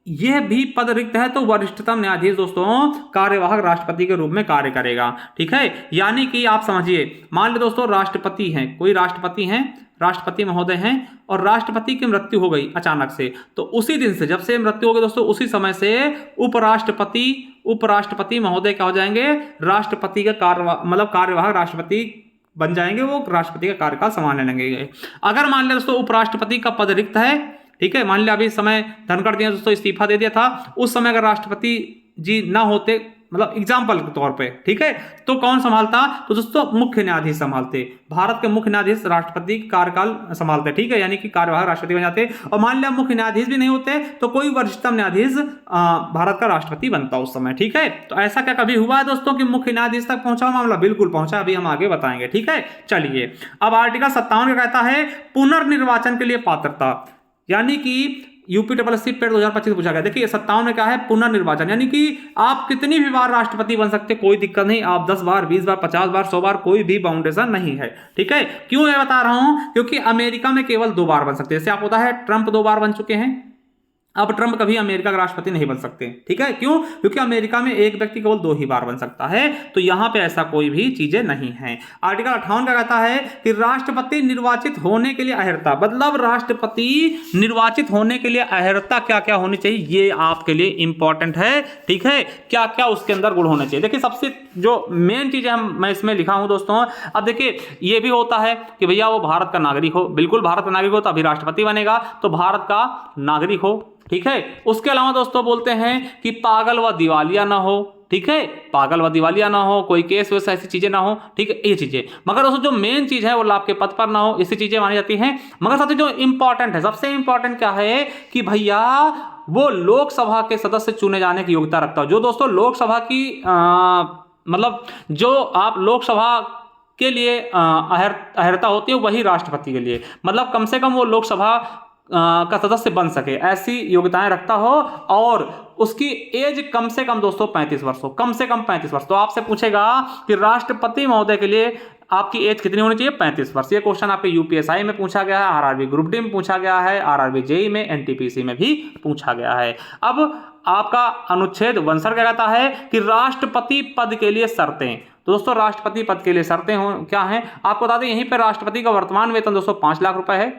यह भी पद रिक्त है तो वरिष्ठतम न्यायाधीश दोस्तों कार्यवाहक राष्ट्रपति के रूप में कार्य करेगा, ठीक है। यानी कि आप समझिए, मान लो दोस्तों राष्ट्रपति हैं, कोई राष्ट्रपति हैं, राष्ट्रपति महोदय हैं और राष्ट्रपति की मृत्यु हो गई अचानक से, तो उसी दिन से, जब से मृत्यु हो गई दोस्तों, उसी समय से उपराष्ट्रपति महोदय क्या हो जाएंगे, राष्ट्रपति का कार्यवाहक राष्ट्रपति बन जाएंगे, वो राष्ट्रपति का कार्यकाल संभालने लगेंगे। अगर मान लिया दोस्तों उपराष्ट्रपति का पद रिक्त है, ठीक है, मान लिया अभी समय धनखड़ दिया दोस्तों इस्तीफा दे दिया था, उस समय अगर राष्ट्रपति जी ना होते, मतलब एग्जाम्पल के तौर पे, ठीक है, तो कौन संभालता, तो दोस्तों मुख्य न्यायाधीश संभालते, भारत के मुख्य न्यायाधीश राष्ट्रपति कार्यकाल संभालते, ठीक है, यानी कि कार्यवाहक राष्ट्रपति बन जाते। और मान लिया मुख्य न्यायाधीश भी नहीं होते तो कोई वरिष्ठतम न्यायाधीश भारत का राष्ट्रपति बनता उस समय, ठीक है। तो ऐसा क्या कभी हुआ है दोस्तों कि मुख्य न्यायाधीश तक पहुंचा मामला, बिल्कुल पहुंचा, अभी हम आगे बताएंगे, ठीक है। चलिए अब आर्टिकल 57 का कहता है पुनर्निर्वाचन के लिए पात्रता, यानी कि यूपीएससी पेड 2025 पूछा गया। देखिए 57 में क्या है, पुनर्निर्वाचन, यानी कि आप कितनी भी बार राष्ट्रपति बन सकते, कोई दिक्कत नहीं, आप 10 बार 20 बार 50 बार 100 बार, कोई भी बाउंडेशन नहीं है। ठीक है, क्यों मैं बता रहा हूं, क्योंकि अमेरिका में केवल 2 बार बन सकते हैं। जैसे आपको पता है ट्रंप 2 बार बन चुके हैं, अब ट्रंप कभी अमेरिका का राष्ट्रपति नहीं बन सकते। ठीक है, क्यों, क्योंकि अमेरिका में एक व्यक्ति केवल 2 ही बार बन सकता है। तो यहां पे ऐसा कोई भी चीजें नहीं है। आर्टिकल 58 का कहता है कि राष्ट्रपति निर्वाचित होने के लिए अहर्ता, मतलब राष्ट्रपति निर्वाचित होने के लिए अहर्ता क्या क्या होनी चाहिए, ये आपके लिए इंपॉर्टेंट है। ठीक है, क्या क्या उसके अंदर गुण होने चाहिए। देखिए सबसे जो मेन चीज है मैं इसमें लिखा हूं दोस्तों। अब देखिए ये भी होता है कि भैया वो भारत का नागरिक हो, बिल्कुल भारत का नागरिक हो तभी राष्ट्रपति बनेगा, तो भारत का नागरिक हो। ठीक है, उसके अलावा दोस्तों बोलते हैं कि पागल व दिवालिया ना हो। ठीक है, पागल व दिवालिया ना हो, कोई केस वैसा ऐसी चीजें ना हो। ठीक है, ये चीजें, मगर दोस्तों जो मेन चीज है वो लाभ के पद पर ना हो, ऐसी चीजें मानी जाती हैं। मगर साथ ही जो इंपॉर्टेंट है, सबसे इंपॉर्टेंट क्या है कि भैया वो लोकसभा के सदस्य चुने जाने की योग्यता रखता हो। जो दोस्तों लोकसभा की मतलब जो आप लोकसभा के लिए अहर्ता होती है वही राष्ट्रपति के लिए, मतलब कम से कम वो लोकसभा का सदस्य बन सके, ऐसी योग्यताएं रखता हो, और उसकी एज कम से कम दोस्तों 35 वर्ष हो, कम से कम 35 वर्ष। तो आपसे पूछेगा कि राष्ट्रपति महोदय के लिए आपकी एज कितनी होनी चाहिए, 35 वर्ष। ये क्वेश्चन आपके यूपीएसआई में पूछा गया है, आरआरबी ग्रुप डी में पूछा गया है, आरआरबी जेई में, एनटीपीसी में भी पूछा गया है। अब आपका अनुच्छेद 62 क्या कहता है कि राष्ट्रपति पद के लिए शर्तें। तो दोस्तों राष्ट्रपति पद के लिए शर्तें हो क्या हैं, आपको बता दें यहीं पर राष्ट्रपति का वर्तमान वेतन दोस्तों 5 लाख रुपए है।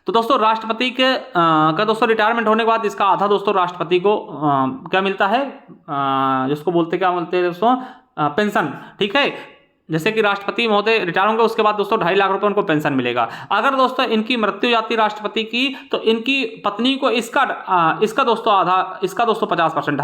तो दोस्तों राष्ट्रपति के का दोस्तों रिटायरमेंट होने के बाद इसका आधा दोस्तों राष्ट्रपति को क्या मिलता है, जिसको बोलते क्या बोलते हैं दोस्तों, पेंशन। ठीक है, जैसे कि राष्ट्रपति महोदय रिटायर होंगे उसके बाद दोस्तों 2.5 लाख रुपए उनको पेंशन मिलेगा। अगर दोस्तों इनकी मृत्यु हो जाती राष्ट्रपति की तो इनकी पत्नी को इसका दोस्तों आधा, इसका दोस्तों 50%,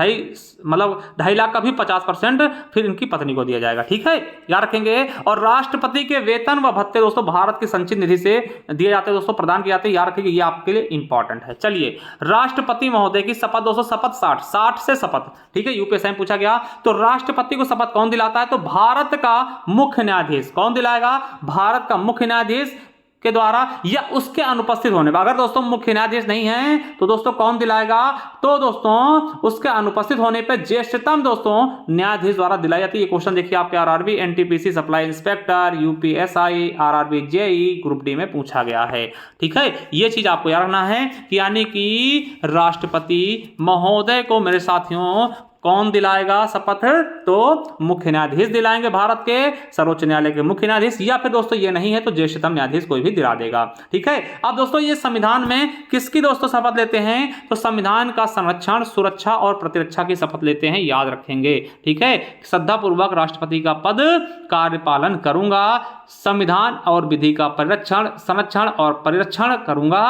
मतलब 2.5 लाख का भी 50% फिर इनकी पत्नी को दिया जाएगा। ठीक है, याद रखेंगे। और राष्ट्रपति के वेतन व भत्ते दोस्तों भारत की संचित निधि से दिए जाते हैं दोस्तों, प्रदान किए जाते हैं, याद रखेंगे, ये आपके लिए इंपॉर्टेंट है। चलिए, राष्ट्रपति महोदय की शपथ दोस्तों, शपथ 60 से शपथ। ठीक है, यूपीएससी में पूछा गया। तो राष्ट्रपति को शपथ कौन दिलाता है, तो भारत का मुख्य न्यायाधीश। कौन दिलाएगा, भारत का मुख्य न्यायाधीश के द्वारा या उसके अनुपस्थित होने पर। अगर दोस्तों मुख्य न्यायाधीश नहीं है तो दोस्तों कौन दिलाएगा, तो दोस्तों उसके अनुपस्थित होने पर ज्येष्ठतम दोस्तों न्यायाधीश द्वारा दिलाई जाती है। ये क्वेश्चन देखिए आपके RRB, NTPC, supply inspector, UPSI, RRB JE group D में पूछा गया है। ठीक है, ये चीज आपको याद रखना है कि यानी कि राष्ट्रपति महोदय को मेरे साथियों कौन दिलाएगा शपथ, तो मुख्य न्यायाधीश दिलाएंगे, भारत के सर्वोच्च न्यायालय के मुख्य न्यायाधीश, या फिर दोस्तों ये नहीं है तो ज्येष्ठतम न्यायाधीश कोई भी दिला देगा। ठीक है, अब दोस्तों ये संविधान में किसकी दोस्तों शपथ लेते हैं, तो संविधान का संरक्षण, सुरक्षा और प्रतिरक्षा की शपथ लेते हैं, याद रखेंगे। ठीक है, श्रद्धापूर्वक राष्ट्रपति का पद कार्यपालन करूंगा, संविधान और विधि का परिरक्षण, संरक्षण और परिरक्षण करूंगा,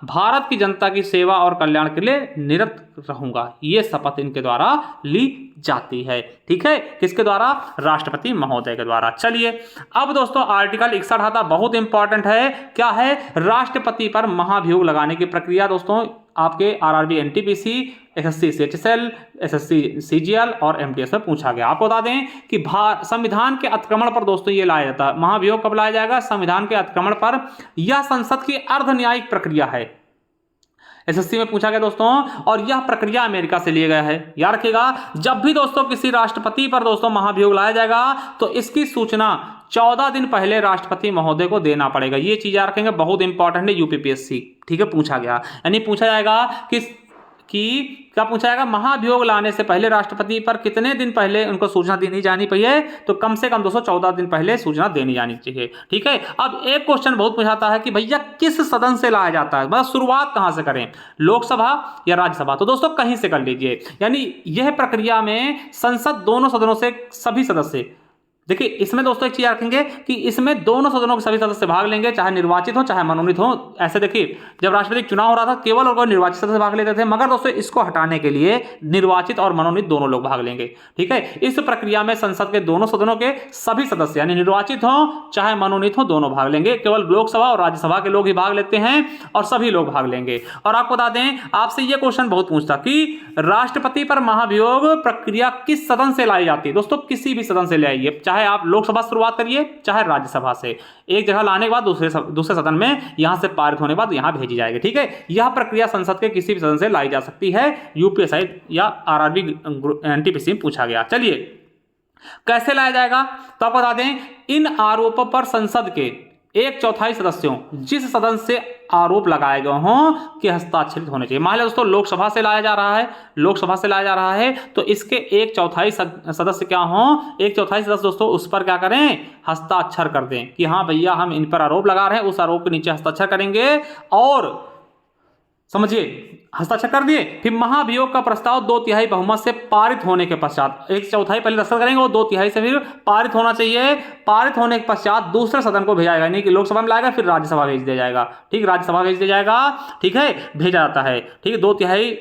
भारत की जनता की सेवा और कल्याण के लिए निरत रहूंगा। ये शपथ इनके द्वारा ली जाती है। ठीक है, किसके द्वारा, राष्ट्रपति महोदय के द्वारा। चलिए अब दोस्तों आर्टिकल 61 आता, बहुत इंपॉर्टेंट है। क्या है, राष्ट्रपति पर महाभियोग लगाने की प्रक्रिया दोस्तों आपके RRB, NTPC, SSC CHSL, SSC CGL और एमटीएस में पूछा गया। आपको बता दें कि संविधान के अतिक्रमण पर दोस्तों ये लाया जाता है। महाभियोग कब लाया जाएगा, संविधान के अतिक्रमण पर। यह संसद की अर्ध न्यायिक प्रक्रिया है, एसएससी में पूछा गया दोस्तों, और यह प्रक्रिया अमेरिका से लिया गया है। याद रखिएगा, जब भी दोस्तों किसी राष्ट्रपति पर दोस्तों महाभियोग लाया जाएगा तो इसकी सूचना 14 दिन पहले राष्ट्रपति महोदय को देना पड़ेगा। ये चीज याद रखेंगे, बहुत इंपॉर्टेंट है, यूपीपीएससी। ठीक है, पूछा गया, यानी पूछा जाएगा कि क्या पूछा जाएगा, महाभियोग लाने से पहले राष्ट्रपति पर कितने दिन पहले उनको सूचना देनी जानी चाहिए, तो कम से कम 214 दिन पहले सूचना देनी जानी चाहिए। ठीक है, अब एक क्वेश्चन बहुत पूछाता है कि भैया किस सदन से लाया जाता है, मतलब शुरुआत कहां से करें, लोकसभा या राज्यसभा, तो दोस्तों कहीं से कर लीजिए। यानी यह प्रक्रिया में संसद दोनों सदनों से सभी सदस्य, देखिए इसमें दोस्तों एक चीज रखेंगे कि इसमें दोनों सदनों के सभी सदस्य भाग लेंगे, चाहे निर्वाचित हो चाहे मनोनीत हो। ऐसे देखिए जब राष्ट्रपति चुनाव हो रहा था केवल और निर्वाचित सदस्य भाग लेते थे, मगर दोस्तों इसको हटाने के लिए निर्वाचित और मनोनीत दोनों लोग भाग लेंगे। ठीक है, इस प्रक्रिया में संसद के दोनों सदनों के सभी सदस्य यानी निर्वाचित हो चाहे मनोनीत हो दोनों भाग लेंगे। केवल लोकसभा और राज्यसभा के लोग ही भाग लेते हैं और सभी लोग भाग लेंगे। और आपको बता दें, आपसे यह क्वेश्चन बहुत पूछता कि राष्ट्रपति पर महाभियोग प्रक्रिया किस सदन से लाई जाती है, दोस्तों किसी भी सदन से ले आइए, चाहे आप लोकसभा से शुरुआत करिए चाहे राज्यसभा से, एक जगह लाने के बाद दूसरे सदन में यहां से पारित होने के बाद यहां भेजी जाएगी। ठीक है, यह प्रक्रिया संसद के किसी भी सदन से लाई जा सकती है। यूपीएससी या आरआरबी एनटीपीसी में पूछा गया। चलिए कैसे लाया जाएगा, तो आप बता दें, इन आरोपों पर संसद के 1/4 सदस्यों, जिस सदन से आरोप लगाए गए हों, कि हस्ताक्षरित होने चाहिए। मान लो दोस्तों लोकसभा से लाया जा रहा है, लोकसभा से लाया जा रहा है, तो इसके 1/4 सदस्य क्या हों, 1/4 सदस्य दोस्तों उस पर क्या करें, हस्ताक्षर कर दें कि हाँ भैया हम इन पर आरोप लगा रहे हैं, उस आरोप के नीचे हस्ताक्षर करेंगे और समझिए हस्ताक्षर कर दिए। फिर महाभियोग का प्रस्ताव 2/3 बहुमत से पारित होने के पश्चात, 1/4 पहले दस्तखत करेंगे और 2/3 से फिर पारित होना चाहिए। पारित होने के पश्चात दूसरे सदन को भेजा जाएगा, यानी कि लोकसभा में लाएगा फिर राज्यसभा भेज दिया जाएगा। ठीक, राज्यसभा भेज दिया जाएगा। ठीक है, भेजा जाता है। ठीक है, 2/3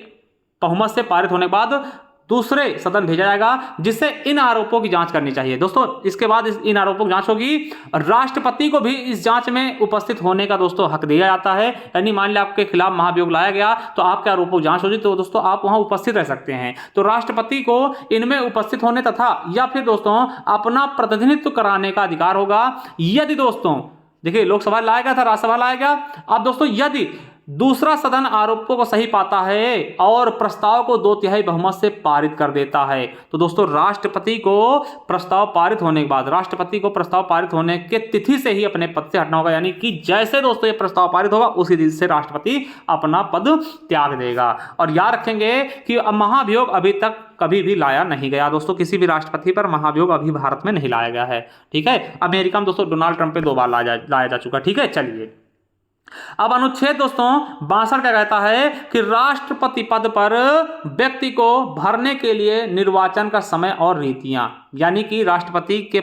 बहुमत से पारित होने के बाद दूसरे सदन भेजा जाएगा, जिससे इन आरोपों की जांच करनी चाहिए। दोस्तों इसके बाद इन आरोपों की जांच होगी। राष्ट्रपति को भी इस जांच में उपस्थित होने का दोस्तों हक दिया जाता है। यानी मान लिया आपके खिलाफ महाभियोग लाया गया तो आपके आरोपों की जांच होगी, तो दोस्तों आप वहां उपस्थित रह सकते हैं। तो राष्ट्रपति को इनमें उपस्थित होने तथा या फिर दोस्तों अपना प्रतिनिधित्व कराने का अधिकार होगा। यदि दोस्तों देखिए लोकसभा लाया गया था, राज्यसभा लाया गया, अब दोस्तों यदि दूसरा सदन आरोपों को सही पाता है और प्रस्ताव को 2/3 बहुमत से पारित कर देता है, तो दोस्तों राष्ट्रपति को प्रस्ताव पारित होने के बाद, राष्ट्रपति को प्रस्ताव पारित होने के तिथि से ही अपने पद से हटना होगा। यानी कि जैसे दोस्तों ये प्रस्ताव पारित होगा उसी दिन से राष्ट्रपति अपना पद त्याग देगा। और याद रखेंगे कि महाभियोग अभी तक कभी भी लाया नहीं गया दोस्तों, किसी भी राष्ट्रपति पर महाभियोग अभी भारत में नहीं लाया गया है। ठीक है, अमेरिका में दोस्तों डोनाल्ड ट्रंप पे 2 बार लाया जा चुका। ठीक है, चलिए अब अनुच्छेद दोस्तों 62 क्या कहता है कि राष्ट्रपति पद पर व्यक्ति को भरने के लिए निर्वाचन का समय और रीतियां, यानी कि राष्ट्रपति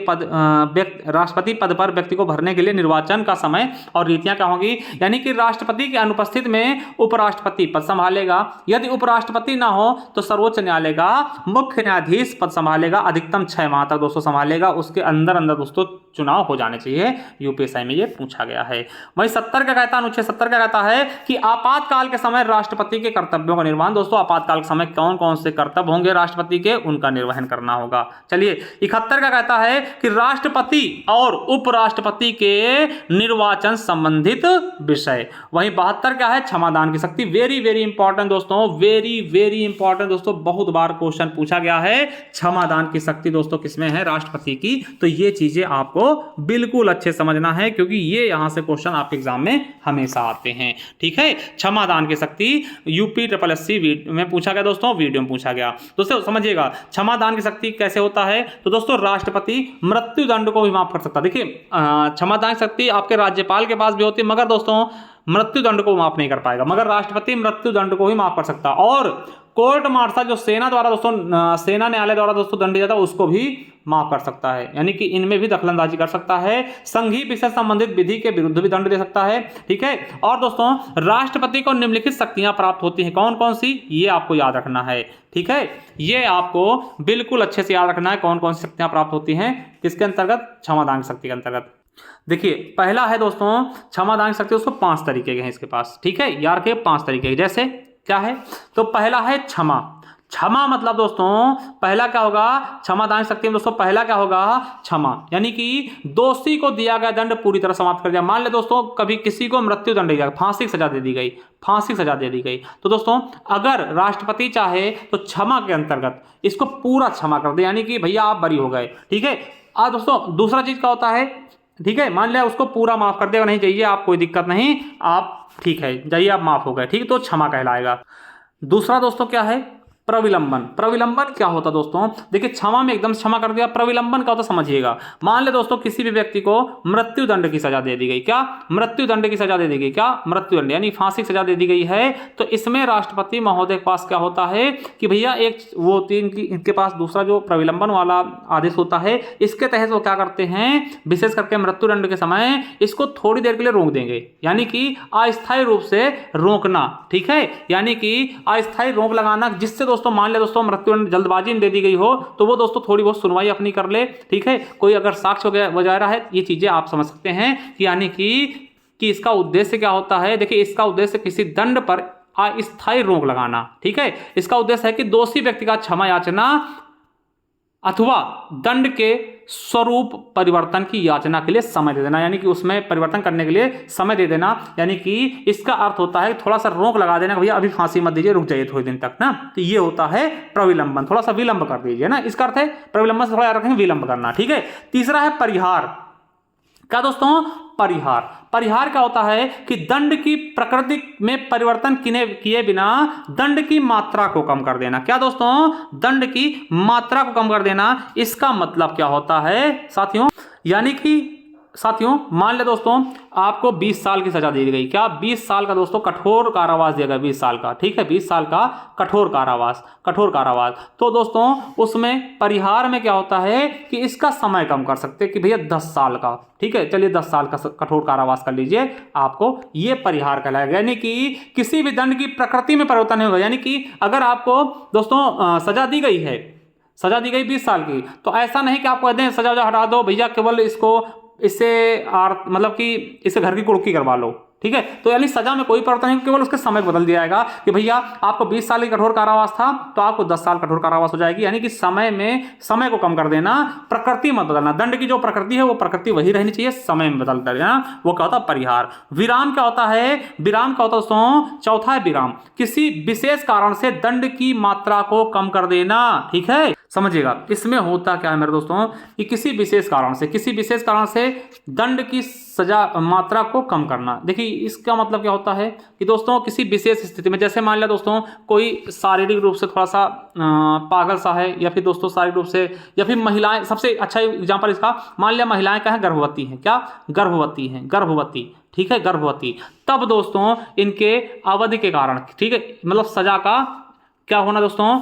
पद पर व्यक्ति को भरने के लिए निर्वाचन का समय और रीतियां क्या होंगी। यानी कि राष्ट्रपति के अनुपस्थित में उपराष्ट्रपति पद संभालेगा, यदि उपराष्ट्रपति ना हो तो सर्वोच्च न्यायालय का मुख्य न्यायाधीश पद संभालेगा, अधिकतम 6 माह तक दोस्तों संभालेगा। उसके अंदर दोस्तों चुनाव हो जाने चाहिए। यूपीएससी में ये पूछा गया है। वही 70 क्या कहता है, अनुच्छेद 70 क्या कहता है कि आपातकाल के समय राष्ट्रपति के कर्तव्यों का निर्वहन। दोस्तों आपातकाल के समय कौन कौन से कर्तव्य होंगे राष्ट्रपति के, उनका निर्वहन करना होगा। चलिए 71 का कहता है कि राष्ट्रपति और उपराष्ट्रपति के निर्वाचन संबंधित विषय। वहीं 72 क्या है, क्षमादान की शक्ति। वेरी वेरी इंपॉर्टेंट दोस्तों, वेरी वेरी इंपॉर्टेंट दोस्तों, बहुत बार क्वेश्चन पूछा गया है। क्षमादान की शक्ति दोस्तों किसमें है, राष्ट्रपति की। तो ये चीजें आपको बिल्कुल अच्छे समझना है, क्योंकि ये यहां से क्वेश्चन आपके एग्जाम में हमेशा आते हैं। ठीक है, क्षमादान की शक्ति यूपीएससी में पूछा गया दोस्तों, वीडियो में पूछा गया। दोस्तों समझिएगा क्षमादान की शक्ति कैसे होता है। तो दोस्तों राष्ट्रपति मृत्यु दंड को भी माफ कर सकता है। देखिए क्षमादान की शक्ति आपके राज्यपाल के पास भी होती है, मगर दोस्तों मृत्यु दंड को माफ नहीं कर पाएगा, मगर राष्ट्रपति मृत्यु दंड को भी माफ कर सकता। और कोर्ट मार्शल जो सेना द्वारा दोस्तों, सेना न्यायालय द्वारा दोस्तों दंड दिया जाता है, उसको भी माफ कर सकता है। यानी कि इनमें भी दखलंदाजी कर सकता है। संघीय विषय संबंधित विधि के विरुद्ध भी दंड दे सकता है। ठीक है, और दोस्तों राष्ट्रपति को निम्नलिखित शक्तियां प्राप्त होती हैं, कौन कौन सी, ये आपको याद रखना है। ठीक है, ये आपको बिल्कुल अच्छे से याद रखना है, कौन कौन सी शक्तियां प्राप्त होती हैं किसके अंतर्गत, क्षमादान शक्ति के अंतर्गत। देखिए पहला है दोस्तों क्षमादान शक्ति, उसको 5 तरीके के हैं इसके पास। ठीक है, याद रखिए 5 तरीके, जैसे क्या है, तो पहला है क्षमा। क्षमा मतलब दोस्तों पहला क्या होगा, क्षमादान शक्ति में दोस्तों पहला क्या होगा, क्षमा। यानी कि दोषी को दिया गया दंड पूरी तरह समाप्त कर दिया। मान ले दोस्तों कभी किसी को मृत्यु दंड दिया, फांसी की सजा दे दी गई, फांसी की सजा दे दी गई, तो दोस्तों अगर राष्ट्रपति चाहे तो क्षमा के अंतर्गत इसको पूरा क्षमा कर दे, यानी कि भैया आप बरी हो गए। ठीक है, आज दोस्तों दूसरा चीज क्या होता है, ठीक है, मान लिया उसको पूरा माफ कर देगा, नहीं चाहिए आप, कोई दिक्कत नहीं, आप ठीक है जाइए, आप माफ हो गए, ठीक, तो क्षमा कहलाएगा। दूसरा दोस्तों क्या है, प्रविलंबन। प्रविलंबन क्या होता दोस्तों, देखिए क्षमा में एकदम क्षमा कर दिया, प्रविलंबन क्या होता समझिएगा। मान ले दोस्तों किसी भी व्यक्ति को मृत्यु दंड की सजा दे दी गई, क्या मृत्यु दंड की सजा दे दी गई, क्या मृत्यु दंड यानी फांसी की सजा दे दी गई है, तो इसमें राष्ट्रपति महोदय के पास क्या होता है कि भैया एक वो इनके पास दूसरा जो प्रविलंबन वाला आदेश होता है, इसके तहत वो क्या करते हैं, विशेष करके मृत्यु दंड के समय इसको थोड़ी देर के लिए रोक देंगे, यानी कि अस्थायी रूप से रोकना। ठीक है, यानी कि अस्थायी रोक लगाना, जिससे दोस्तों मान ले दोस्तों मृत्यु दंड जल्दबाजी में दे दी गई हो तो वो दोस्तों थोड़ी बहुत सुनवाई अपनी कर ले। ठीक है, कोई अगर साक्ष्य वगैरह है, ये चीजें आप समझ सकते हैं कि यानी कि इसका उद्देश्य क्या होता है। देखिए इसका उद्देश्य किसी दंड पर अस्थायी रोक लगाना। ठीक है, इसका उद्देश्य है कि दोषी व्यक्ति का क्षमा याचना अथवा दंड के स्वरूप परिवर्तन की याचना के लिए समय दे देना, यानी कि उसमें परिवर्तन करने के लिए समय दे देना। यानी कि इसका अर्थ होता है थोड़ा सा रोक लगा देना, भैया अभी फांसी मत दीजिए, रुक जाइए थोड़े दिन तक ना। तो ये होता है प्रविलंबन, थोड़ा सा विलंब कर दीजिए ना, इसका अर्थ है प्रविलंबन से थोड़ा याद रखेंगे विलंब करना। ठीक है, तीसरा है परिहार। क्या दोस्तों? परिहार। परिहार क्या होता है कि दंड की प्रकृति में परिवर्तन किए बिना दंड की मात्रा को कम कर देना। क्या दोस्तों? दंड की मात्रा को कम कर देना। इसका मतलब क्या होता है साथियों? यानी कि साथियों मान ले दोस्तों आपको 20 साल की सजा दी गई। क्या? 20 साल का दोस्तों कठोर कारावास दिया गया, 20 साल का। ठीक है, 20 साल का कठोर कारावास, कठोर कारावास। तो दोस्तों उसमें परिहार में क्या होता है कि इसका समय कम कर सकते हैं कि भैया 10 साल का। ठीक है, चलिए 10 साल का कठोर कारावास कर लीजिए, आपको ये परिहार कहलाएगा। यानी कि किसी भी दंड की प्रकृति में परिवर्तन नहीं होगा। यानी कि अगर आपको दोस्तों सजा दी गई है, सजा दी गई 20 साल की, तो ऐसा नहीं कि आपको कहते हैं सजा हटा दो भैया, केवल इसको इससे मतलब कि इससे घर की कुर्की करवा लो। ठीक है, तो यानी सजा में कोई परिवर्तन नहीं, केवल उसके समय बदल दिया जाएगा कि भैया आपको 20 साल की कठोर कारावास था तो आपको 10 साल कठोर कारावास हो जाएगी। यानी कि समय में समय को कम कर देना, प्रकृति मत बदलना। दंड की जो प्रकृति है वो प्रकृति वही रहनी चाहिए, समय में बदल देना, वो क्या होता है? परिहार। विराम क्या होता है? विराम क्या होता है दोस्तों? चौथा है विराम, किसी विशेष कारण से दंड की मात्रा को कम कर देना। ठीक है, समझिएगा इसमें होता क्या है मेरे दोस्तों कि किसी विशेष कारण से दंड की सजा मात्रा को कम करना। देखिए इसका मतलब क्या होता है कि दोस्तों किसी विशेष स्थिति में, जैसे मान लिया दोस्तों कोई शारीरिक रूप से थोड़ा सा पागल सा है, या फिर दोस्तों शारीरिक रूप से, या फिर महिलाएं, सबसे अच्छा एग्जांपल इसका मान लिया महिलाएं क्या है? गर्भवती हैं। क्या? गर्भवती हैं, गर्भवती। ठीक है, गर्भवती। तब दोस्तों इनके अवधि के कारण, ठीक है, मतलब सजा का क्या होना दोस्तों?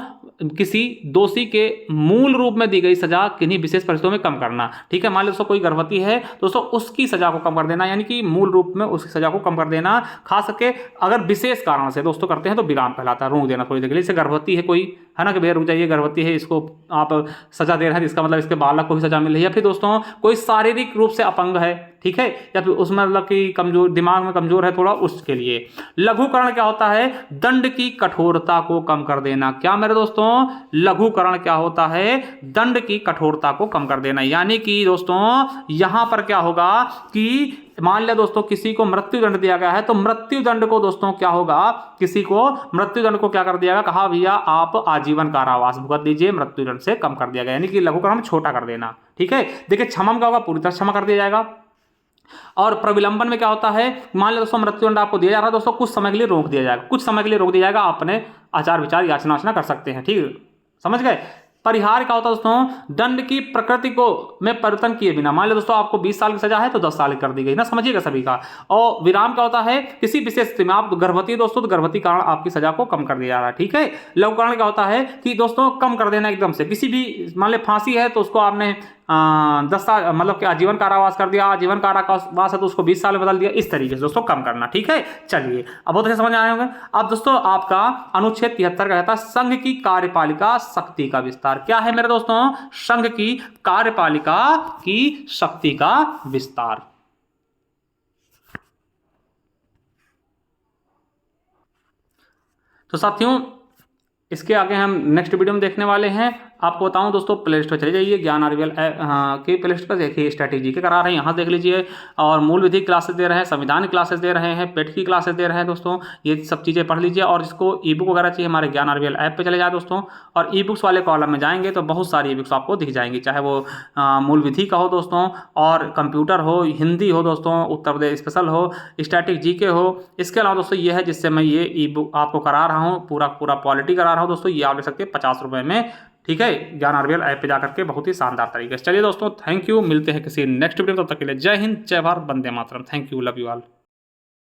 किसी दोषी के मूल रूप में दी गई सजा किन्हीं विशेष परिस्थितियों में कम करना। ठीक है, मान लो दोस्तों कोई गर्भवती है दोस्तों, उसकी सजा को कम कर देना, यानी कि मूल रूप में उसकी सजा को कम कर देना। खास करके अगर विशेष कारण से दोस्तों करते हैं तो विराम कहलाता है, रोक देना थोड़ी देर के लिए। जैसे गर्भवती है कोई, है ना, कि भैया रुक जाइए, गर्भवती है, इसको आप सजा दे रहे हैं, इसका मतलब इसके बालक को भी सजा मिल रही है। या फिर दोस्तों कोई शारीरिक रूप से अपंग है, ठीक है, या फिर उसमें मतलब कि कमजोर, दिमाग में कमजोर है थोड़ा, उसके लिए। लघुकरण क्या होता है? दंड की कठोरता को कम कर देना। क्या मेरे दोस्तों? लघुकरण क्या होता है? दंड की कठोरता को कम कर देना। यानी कि दोस्तों यहां पर क्या होगा कि मान लिया दोस्तों किसी को मृत्यु दंड दिया गया है, तो मृत्यु दंड को दोस्तों क्या होगा, किसी को मृत्यु दंड को क्या कर दिया गया? कहा भैया आप आजीवन कारावास भुगत दीजिए, मृत्यु दंड से कम कर दिया गया, यानी कि लघुकरण छोटा कर देना। ठीक है, देखिए क्षमम क्या होगा? पूरी तरह क्षमा कर दिया जाएगा। और प्रविलंबन में क्या होता है? मान लो दोस्तों मृत्युदंड आपको दिया जा रहा है दोस्तों, कुछ समय के लिए रोक दिया जाएगा, कुछ समय के लिए रोक दिया जाएगा, आप अपने आचार विचार याचना कर सकते हैं। ठीक है, समझ गए? परिहार क्या होता है दोस्तों? दंड की प्रकृति को में परिवर्तन किए बिना, मान लो दोस्तों आपको 20 साल की सजा है तो 10 साल कर दी गई ना, समझिएगा सभी का। और विराम क्या होता है? किसी विशेष स्थिति में आप गर्भवती है दोस्तों, तो गर्भवती कारण आपकी सजा को कम कर दिया जा रहा है। ठीक है, लघुकरण क्या होता है कि दोस्तों कम कर देना एकदम से। किसी भी मान लो फांसी है तो उसको आपने 10 साल मतलब कि आजीवन कारावास कर दिया, आजीवन कारावास है तो उसको 20 साल में बदल दिया, इस तरीके से दोस्तों कम करना। ठीक है, चलिए अब बहुत अच्छे समझ आए होंगे। अब दोस्तों आपका अनुच्छेद 73 का कहता है संघ की कार्यपालिका शक्ति का विस्तार। क्या है मेरे दोस्तों? संघ की कार्यपालिका की शक्ति का विस्तार। तो साथियों इसके आगे हम नेक्स्ट वीडियो में देखने वाले हैं। आपको बताऊं दोस्तों, प्ले स्टोर चले जाइए, ज्ञान आरबीएल के प्ले स्टोर पर देखिए, स्ट्रैटेजी के करा रहे हैं, यहाँ देख लीजिए। और मूल विधि क्लासेस दे रहे हैं, संविधान क्लासेस दे रहे हैं, पेट की क्लासेस दे रहे हैं दोस्तों, ये सब चीज़ें पढ़ लीजिए। और जिसको ई बुक वगैरह चाहिए हमारे ज्ञान आरबीएल ऐप पे चले जाए दोस्तों, और ई बुक्स वाले कॉलम में जाएंगे तो बहुत सारी ई बुक्स आपको दिख जाएंगी, चाहे वो मूल विधि का हो दोस्तों, और कंप्यूटर हो, हिंदी हो दोस्तों, उत्तर प्रदेश स्पेशल हो, स्टैटिक जीके हो। इसके अलावा दोस्तों ये है जिससे मैं ये ई बुक आपको करा रहा हूँ, पूरा पॉलिटी करा रहा हूँ दोस्तों, ये आप ले सकते हैं 50 रुपये में। ठीक है, ज्ञान आरबीएल ऐप पे जाकर के बहुत ही शानदार तरीके से। चलिए दोस्तों, थैंक यू, मिलते हैं किसी नेक्स्ट वीडियो में, तब तक के लिए जय हिंद, जय भारत, वंदे मातरम। Thank you, love you all.